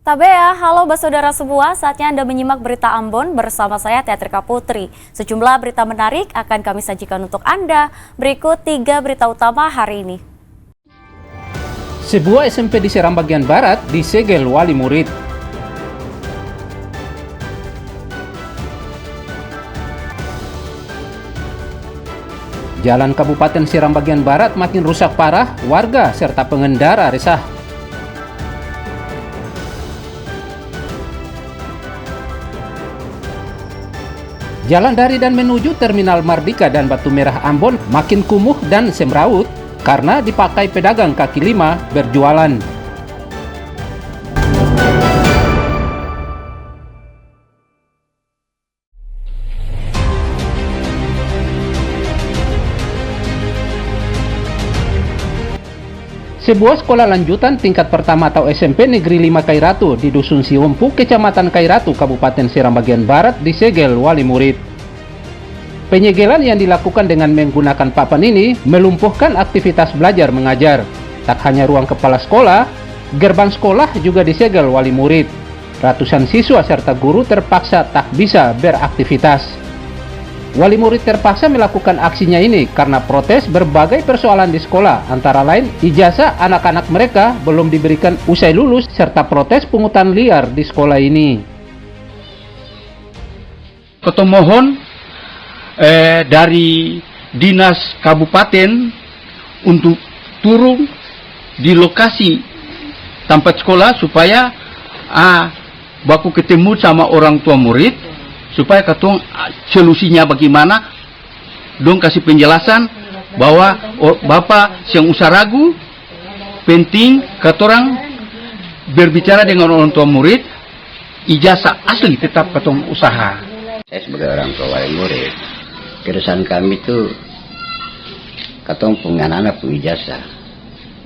Tabea, halo saudara semua, saatnya Anda menyimak berita Ambon bersama saya Teatrika Putri. Sejumlah berita menarik akan kami sajikan untuk Anda. Berikut 3 berita utama hari ini. Sebuah SMP di Seram bagian barat disegel wali murid. Jalan Kabupaten Seram bagian barat makin rusak parah, warga serta pengendara resah. Jalan dari dan menuju Terminal Mardika dan Batu Merah Ambon makin kumuh dan semrawut karena dipakai pedagang kaki lima berjualan. Sebuah sekolah lanjutan tingkat pertama atau SMP Negeri 5 Kairatu di Dusun Siumpu, Kecamatan Kairatu, Kabupaten Seram bagian barat disegel wali murid. Penyegelan yang dilakukan dengan menggunakan papan ini melumpuhkan aktivitas belajar mengajar. Tak hanya ruang kepala sekolah, gerbang sekolah juga disegel wali murid. Ratusan siswa serta guru terpaksa tak bisa beraktivitas. Wali murid terpaksa melakukan aksinya ini karena protes berbagai persoalan di sekolah, antara lain ijazah anak-anak mereka belum diberikan usai lulus serta protes pungutan liar di sekolah ini. Kita mohon dari dinas kabupaten untuk turun di lokasi tempat sekolah supaya baku ketemu sama orang tua murid supaya katong solusinya bagaimana, dong kasih penjelasan bahwa bapak yang usah ragu, penting katorang berbicara dengan orang tua murid, ijazah asli tetap katong usaha. Saya sebagai orang tua wali murid, keresahan kami itu katong punya anak pun ijazah.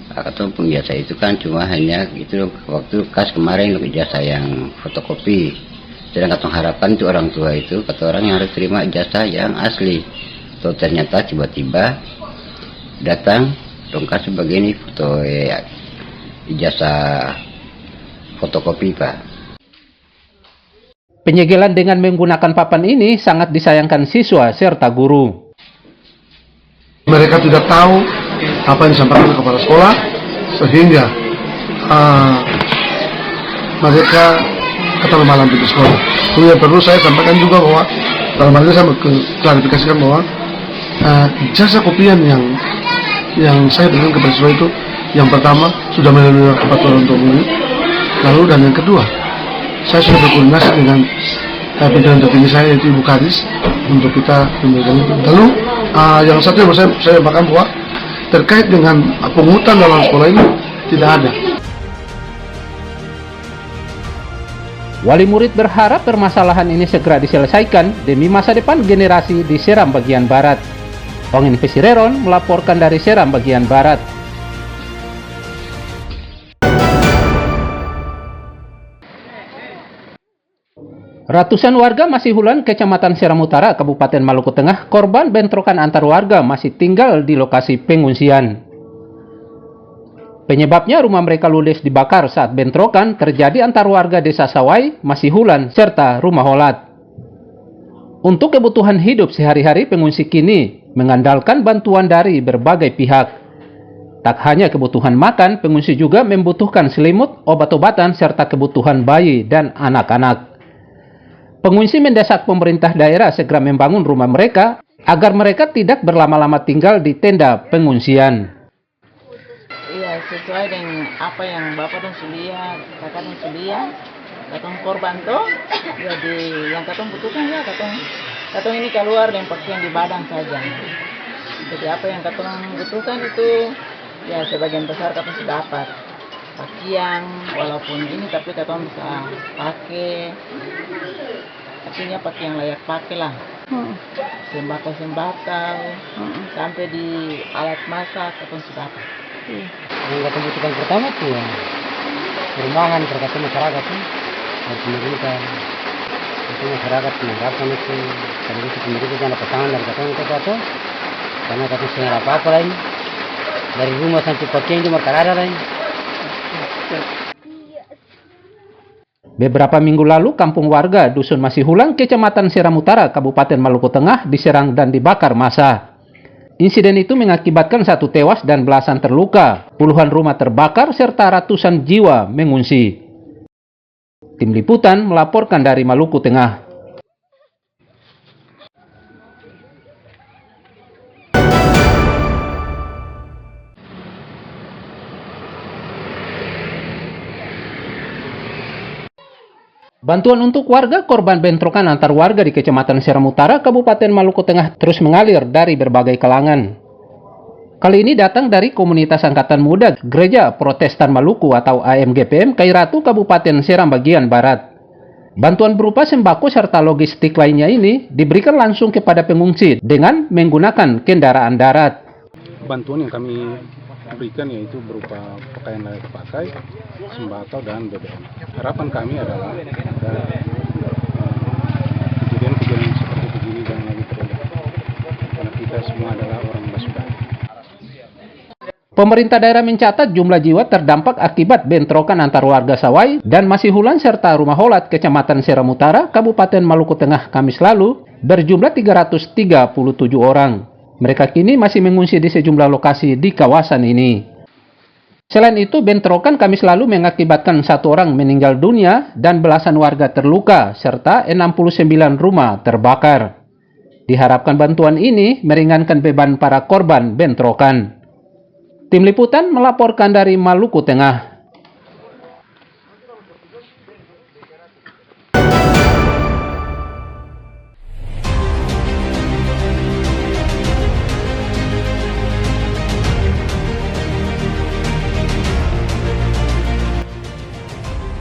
Katong pun ijazah itu kan cuma hanya gitu waktu kas kemarin ijazah yang fotokopi. Sedang katong harapan itu orang tua itu kata orang yang harus terima ijazah yang asli. Atau ternyata tiba-tiba datang dongkas sebagai ini foto ijazah fotokopi, Pak. Penyegelan dengan menggunakan papan ini sangat disayangkan siswa serta guru. Mereka tidak tahu apa yang disampaikan kepada sekolah sehingga mereka ketemu malam di sekolah. Kemudian perlu saya sampaikan juga bahwa dalam hal ini saya klarifikasikan bahwa ijazah kopian yang saya berikan kepada siswa itu, yang pertama sudah melalui kepatuhan untuk murid, lalu dan yang kedua saya sudah berkoordinasi dengan pimpinan tertinggi saya yaitu Ibu Kadis untuk kita memberikan itu. Lalu yang satu yang saya sampaikan bahwa terkait dengan pungutan dalam sekolah ini tidak ada. Wali murid berharap permasalahan ini segera diselesaikan demi masa depan generasi di Seram bagian barat. Ongin Pesireron melaporkan dari Seram bagian barat. Ratusan warga Masihulan, Kecamatan Seram Utara, Kabupaten Maluku Tengah, korban bentrokan antar warga masih tinggal di lokasi pengungsian. Penyebabnya rumah mereka ludes dibakar saat bentrokan terjadi antar warga desa Sawai, Masihulan, serta Rumah Holat. Untuk kebutuhan hidup sehari-hari pengungsi kini mengandalkan bantuan dari berbagai pihak. Tak hanya kebutuhan makan, pengungsi juga membutuhkan selimut, obat-obatan, serta kebutuhan bayi dan anak-anak. Pengungsi mendesak pemerintah daerah segera membangun rumah mereka agar mereka tidak berlama-lama tinggal di tenda pengungsian. Iya, sesuai dengan apa yang Bapak dan Sulia, Kakak dan Sulia, katong korban toh, jadi yang katong butuhkan ya katong ini keluar dan pakaian di badan saja. Jadi apa yang katong butuhkan itu ya sebagian besar katong sudah dapat. Pakaian walaupun ini tapi katong bisa pakai, artinya pakai yang layak pakai lah. Sembako sampai di alat masak katong sudah dapat. Yang kita butuhkan pertama tuh ya perumahan terkait masyarakat tuh harus pemerintah itu masyarakat menanggapan itu karena itu pemerintah jangan pasangan dari kata itu karena kata setengah apa lain dari rumah sampai pakaian cuma karada lain. Beberapa minggu lalu, kampung warga Dusun Masihulan, Kecamatan Seram Utara, Kabupaten Maluku Tengah diserang dan dibakar massa. Insiden itu mengakibatkan 1 tewas dan belasan terluka, puluhan rumah terbakar, serta ratusan jiwa mengungsi. Tim Liputan melaporkan dari Maluku Tengah. Bantuan untuk warga korban bentrokan antar warga di Kecamatan Seram Utara, Kabupaten Maluku Tengah terus mengalir dari berbagai kalangan. Kali ini datang dari komunitas Angkatan Muda Gereja Protestan Maluku atau AMGPM Kairatu, Kabupaten Seram bagian Barat. Bantuan berupa sembako serta logistik lainnya ini diberikan langsung kepada pengungsi dengan menggunakan kendaraan darat. Bantuan yang kami berikan yaitu berupa pakaian layak pakai, sembako dan BBM. Harapan kami adalah kejadian-kejadian seperti begini jangan lagi terulang, karena kita semua adalah orang Basudan. Pemerintah daerah mencatat jumlah jiwa terdampak akibat bentrokan antar warga Sawai dan Masihulan serta Rumah Holat, Kecamatan Seram Utara, Kabupaten Maluku Tengah Kamis lalu berjumlah 337 orang. Mereka kini masih mengungsi di sejumlah lokasi di kawasan ini. Selain itu, bentrokan Kamis lalu mengakibatkan 1 orang meninggal dunia dan belasan warga terluka, serta 69 rumah terbakar. Diharapkan bantuan ini meringankan beban para korban bentrokan. Tim Liputan melaporkan dari Maluku Tengah.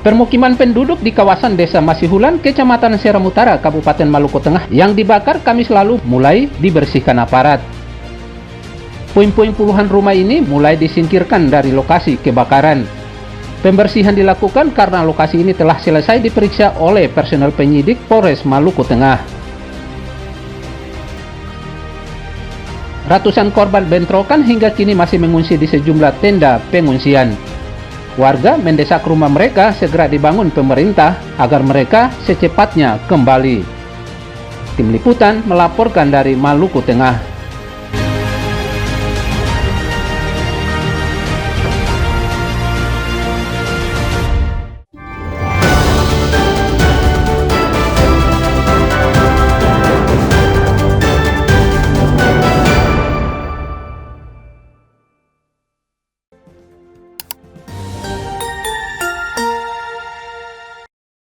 Permukiman penduduk di kawasan Desa Masihulan, Kecamatan Seram Utara, Kabupaten Maluku Tengah yang dibakar Kamis lalu mulai dibersihkan aparat. Puing-puing puluhan rumah ini mulai disingkirkan dari lokasi kebakaran. Pembersihan dilakukan karena lokasi ini telah selesai diperiksa oleh personel penyidik Polres Maluku Tengah. Ratusan korban bentrokan hingga kini masih mengungsi di sejumlah tenda pengungsian. Warga mendesak rumah mereka segera dibangun pemerintah agar mereka secepatnya kembali. Tim Liputan melaporkan dari Maluku Tengah.